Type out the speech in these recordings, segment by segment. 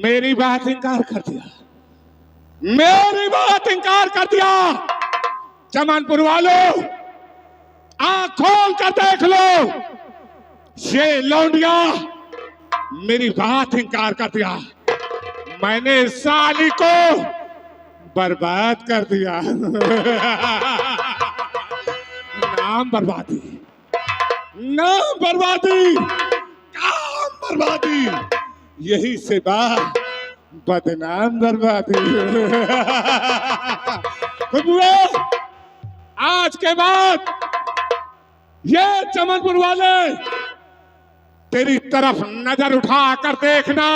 मेरी बात इनकार कर दिया, मेरी बात इनकार कर दिया। चमनपुर वालों, आंख खोल कर देख लो, ये लौंडिया मेरी बात इनकार कर दिया। मैंने साली को बर्बाद कर दिया। नाम बर्बादी, नाम बर्बादी, काम बर्बादी, यही से बात बदनाम बर्बादी। आज के बाद ये चमनपुर वाले तेरी तरफ नजर उठा कर देखना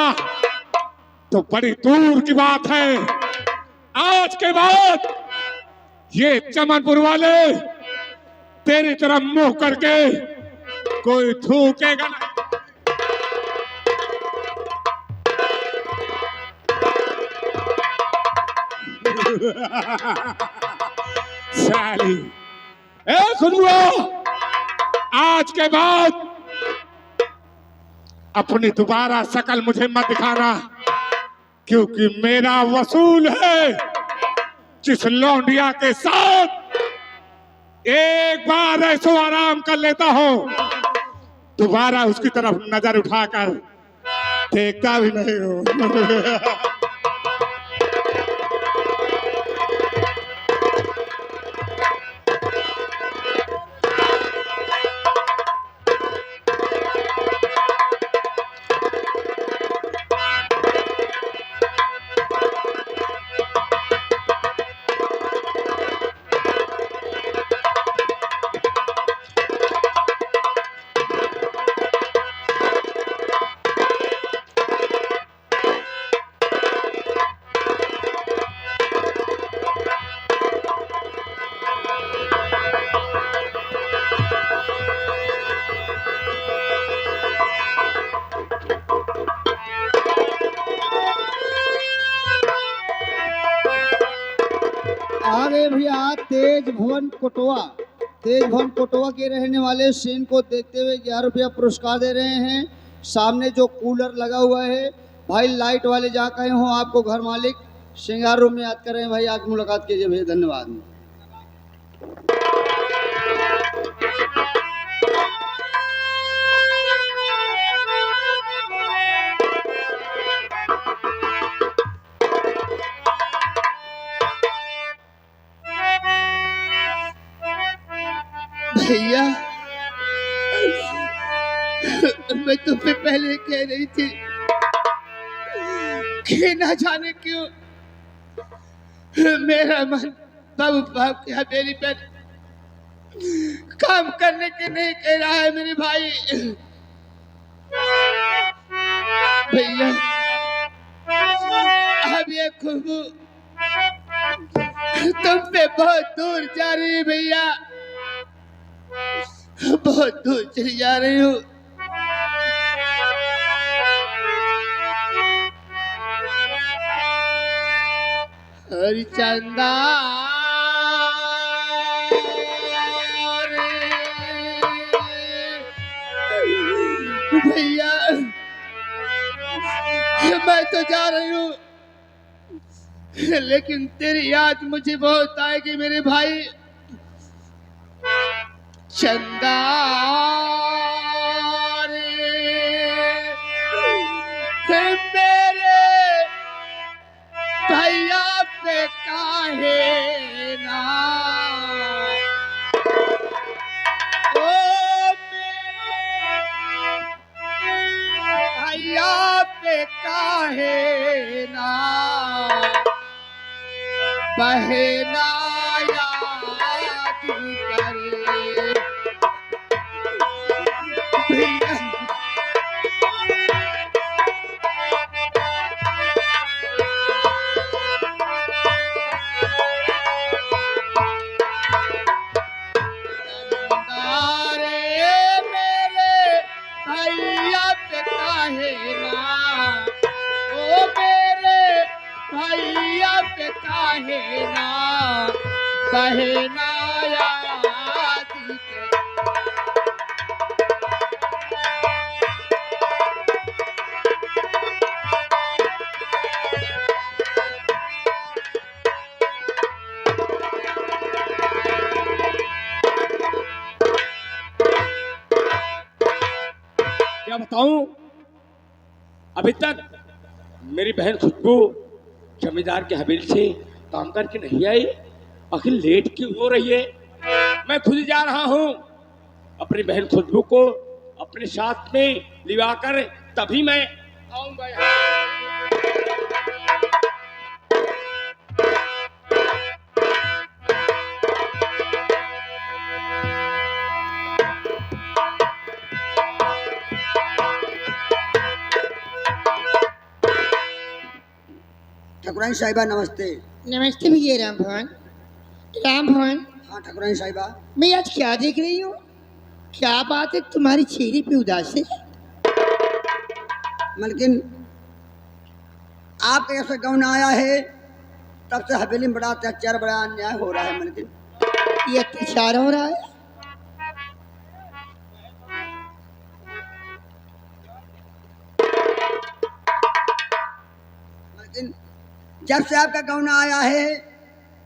तो बड़ी दूर की बात है। आज के बाद ये चमनपुर वाले तेरी तरफ मुंह करके कोई थूकेगा नहीं। साली, ए खुदरो, आज के बाद अपनी दोबारा शकल मुझे मत दिखाना, क्योंकि मेरा वसूल है। जिस लौंडिया के साथ एक बार ऐसो आराम कर लेता हो, दोबारा उसकी तरफ नजर उठाकर देखता भी नहीं हो। अरे भैया, तेज भवन कोटवा के रहने वाले सीन को देखते हुए 11 रुपया पुरस्कार दे रहे हैं। सामने जो कूलर लगा हुआ है भाई, लाइट वाले जा कहे हो आपको घर मालिक श्रृंगार रूम में याद कर रहे हैं भाई, आके मुलाकात कीजिए भैया, धन्यवाद। भैया, मैं तुमसे पहले कह रही थी कि ना जाने क्यों मेरा मन बाबू बाप की हवेली पर काम करने के नहीं कह रहा है मेरे भाई। भैया, अब ये खुशबू तुम पे बहुत दूर जा रही है भैया, बहुत दूर चली जा रही हूँ। हरिचंदा भैया, मैं तो जा रही हूँ, लेकिन तेरी याद मुझे बहुत आएगी मेरे भाई। चंदा मेरे भैया पे काहे ना, ओ मेरे भैया पे काहे ना, बहना याद करे। काहे ना बहना याद के। क्या बताऊं, अभी तक मेरी बहन खुशबू जमींदार के हवेली से काम करके नहीं आई। आखिर लेट क्यों हो रही है? मैं खुद जा रहा हूं अपनी बहन खुशबू को अपने साथ में लिवा कर, तभी मैं आऊंगा यहाँ। ठाकुरानी साहिबा नमस्ते। नमस्ते भैया राम भवन। राम भवन, हाँ ठाकुरानी साहिबा। मैं आज क्या देख रही हूँ? क्या बात है, तुम्हारी चेहरे पे उदास है? मलकिन आपके जब से गौन आया है तब से हवेली में बड़ा अत्याचार, बड़ा अन्याय हो रहा है मलकिन। ये अत्याचार हो रहा है? मलकिन जब से आपका गौन आया है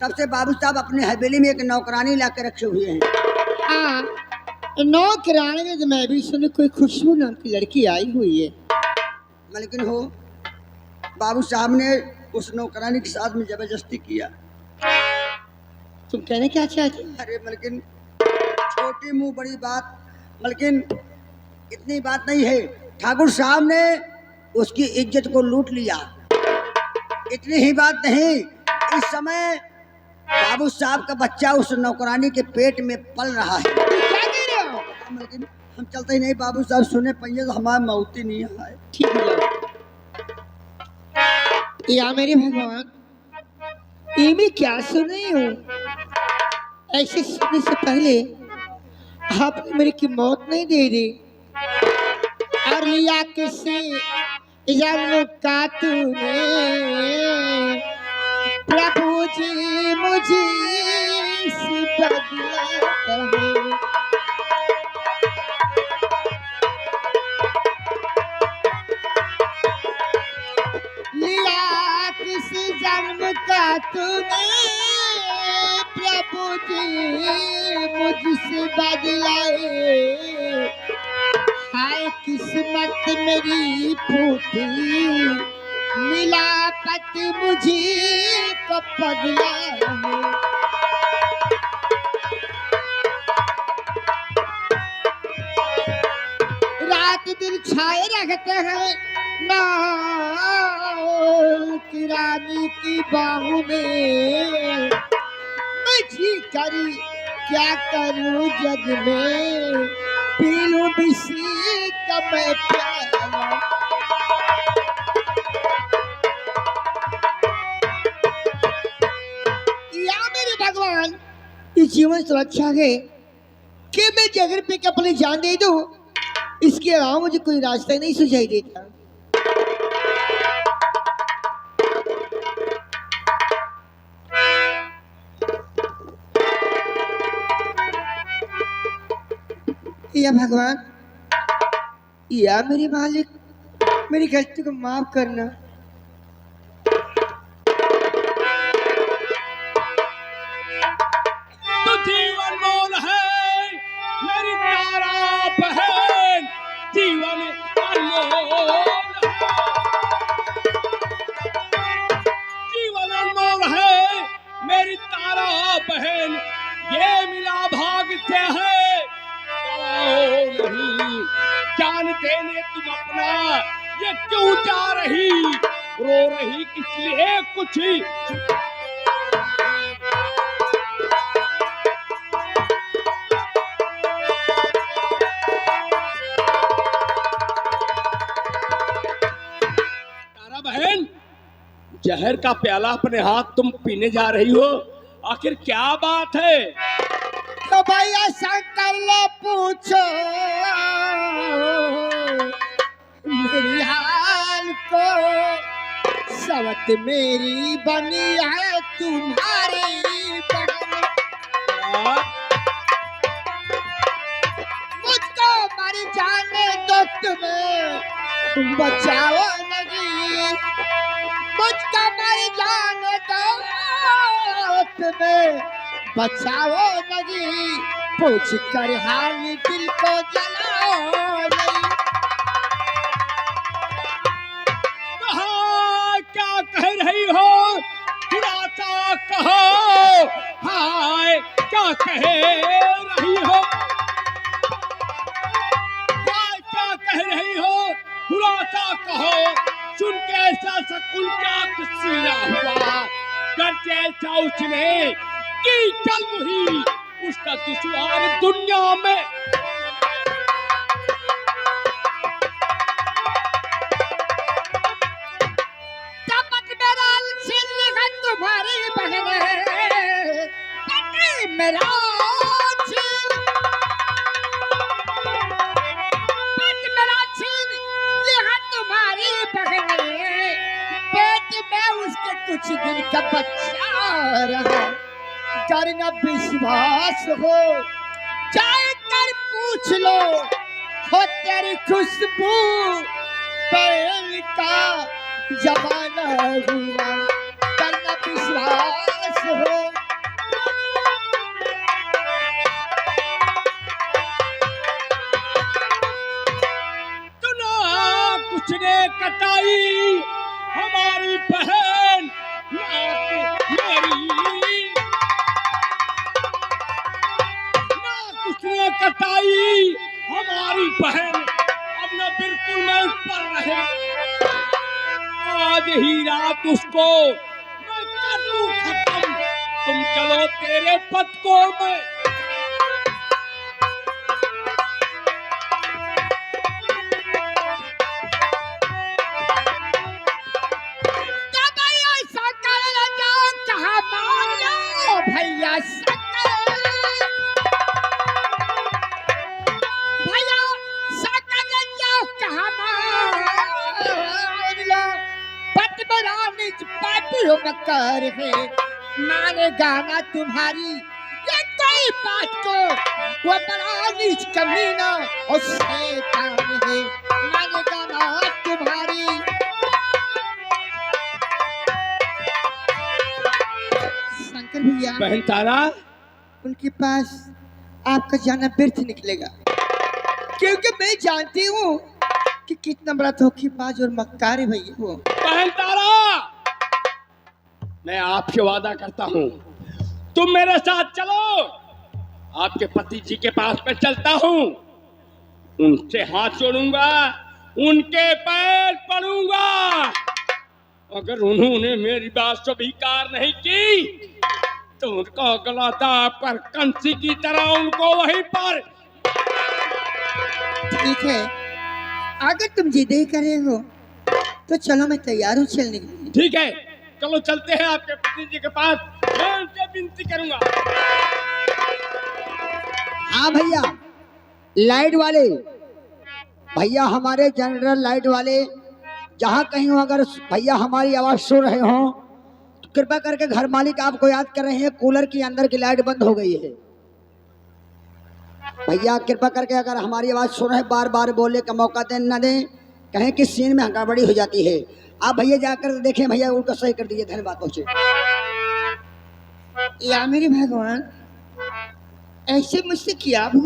तब से बाबू साहब अपने हवेली में एक नौकरानी ला के रखे हुए हैं। हाँ, नौकरानी में तो मैं भी सुनी कोई खुशबू नाम की लड़की आई हुई है। मलकिन हो, बाबू साहब ने उस नौकरानी के साथ में जबरदस्ती किया। तुम कहने क्या चाहते हो? अरे मलकिन, छोटी मुंह बड़ी बात। मलकिन इतनी बात नहीं है, ठाकुर साहब ने उसकी इज्जत को लूट लिया। इतनी ही बात नहीं, इस समय बाबू साहब का बच्चा उस नौकरानी के पेट में पल रहा है। तुम क्या कह रहे हो? मलकिन हम चलते ही नहीं, बाबू साहब सुने पहिए तो हमारे मौती नहीं है। ठीक है, जाओ। या मेरे भगवान, ये मैं क्या सुन रही हूँ? ऐसे सुनने से पहले आपने मेरी की मौत नहीं दे दी और लिया किसी जन्म का तूने। प्रभु जी मुझे से बदला है। लिया किस जन्म का तूने, प्रभु जी मुझसे बदलाए। हाय किस्मत मेरी फूटी, मिला पति मुझे को पगला है। रात दिन छाए रहते हैं नाल की रानी की बाहों में। मैं जी करी क्या करूं जग में, पी लूं बिसी का मैं प्याला। या मेरे भगवान, इस जीवन से अच्छा है कि मैं जगह पे अपनी जान दे दूं, इसके अलावा मुझे कोई रास्ता नहीं सुझाई देता। या भगवान, या मेरे मालिक, मेरी गलती को माफ करना। तो जीवन मोल है मेरी तारा बहन, जीवन अनमोल है। जीवन अनमोल है मेरी तारा बहन, ये मिला भाग से है नहीं। जान देने तुम अपना ये क्यों जा रही, रो रही किस लिए कुछ तारा बहन, जहर का प्याला अपने हाथ तुम पीने जा रही हो, आखिर क्या बात है? तो भैया शंकर लो पूछो मेरी हाल को, सवत मेरी बनी है तुम्हारी बहन। मुझको मर जाने दो तुम्हें, तुम बचाओ नहीं। मुझको मर जाने दो तुम्हें, बचाओ नहीं। पूछ कर हाल दिल को जलाओ नहीं। रही हो थोड़ा सा कहो, हाय क्या कह रही हो, हाय क्या कह रही हो थोड़ा सा कहो, सुन के ऐसा सकून क्या सीना हुआ, करके ऐसा उसने की चल हुई उसका दुश्वार दुनिया में। तुम्हारी बहन मेरा तुम्हारी बहन पेट में उसके कुछ दिन का बच्चा रहा, करना विश्वास हो जाए कर पूछ लो, हो तेरी खुशबू पहल का जमाना हुआ, करना विश्वास हो। तुना कुछ ने कटाई हमारी बहन नाक मेरी, ना कुछ ने कटाई हमारी बहन, अब न बिल्कुल मैं उस पर रहे, आज ही रात उसको मैं कर दूं खत्म, तुम चलो तेरे पद को मैं। ऐसा कर जाओ कहा मान लो भैया भैया सकल जाओ कहा मान लो, पापियों में कर है मानेगा ना तुम्हारी ये कोई बात को, वो बड़ा नीच कमीना और शैतान है, मानेगा ना तुम्हारी। शंकर भैया बहन तारा, उनके पास आपका जाना व्यर्थ निकलेगा, क्योंकि मैं जानती हूँ कि कितना बड़ा धोखेबाज और मक्कार है भैया वो। बहन तारा, मैं आपसे वादा करता हूँ तुम मेरे साथ चलो, आपके पति जी के पास मैं चलता हूँ, उनसे हाथ जोड़ूंगा, उनके पैर पड़ूंगा, अगर उन्होंने मेरी बात स्वीकार नहीं की तो उनको गला दाब कर कंसी की तरह उनको वहीं पर। ठीक है, अगर तुम जिद ही करे हो तो चलो, मैं तैयार हूँ चलने के लिए। ठीक है, चलो चलते हैं आपके पति जी के पास, मैं उनसे विनती करूंगा। हाँ भैया, लाइट वाले भैया, हमारे जनरल लाइट वाले जहाँ कहीं हो, अगर भैया हमारी आवाज़ सुन रहे हो तो कृपया करके घर मालिक आपको याद कर रहे हैं, कूलर की अंदर की लाइट बंद हो गई है। भैया कृपा करके अगर हमारी आवाज़ सुन रहे, बार बार बोलने का मौका दें न दें, कहें कि सीन में हड़बड़ी हो जाती है। आप भैया जाकर देखें, भैया उनको सही कर दीजिए। धन्यवाद। पहुँचे या मेरे भगवान, ऐसे मुझसे क्या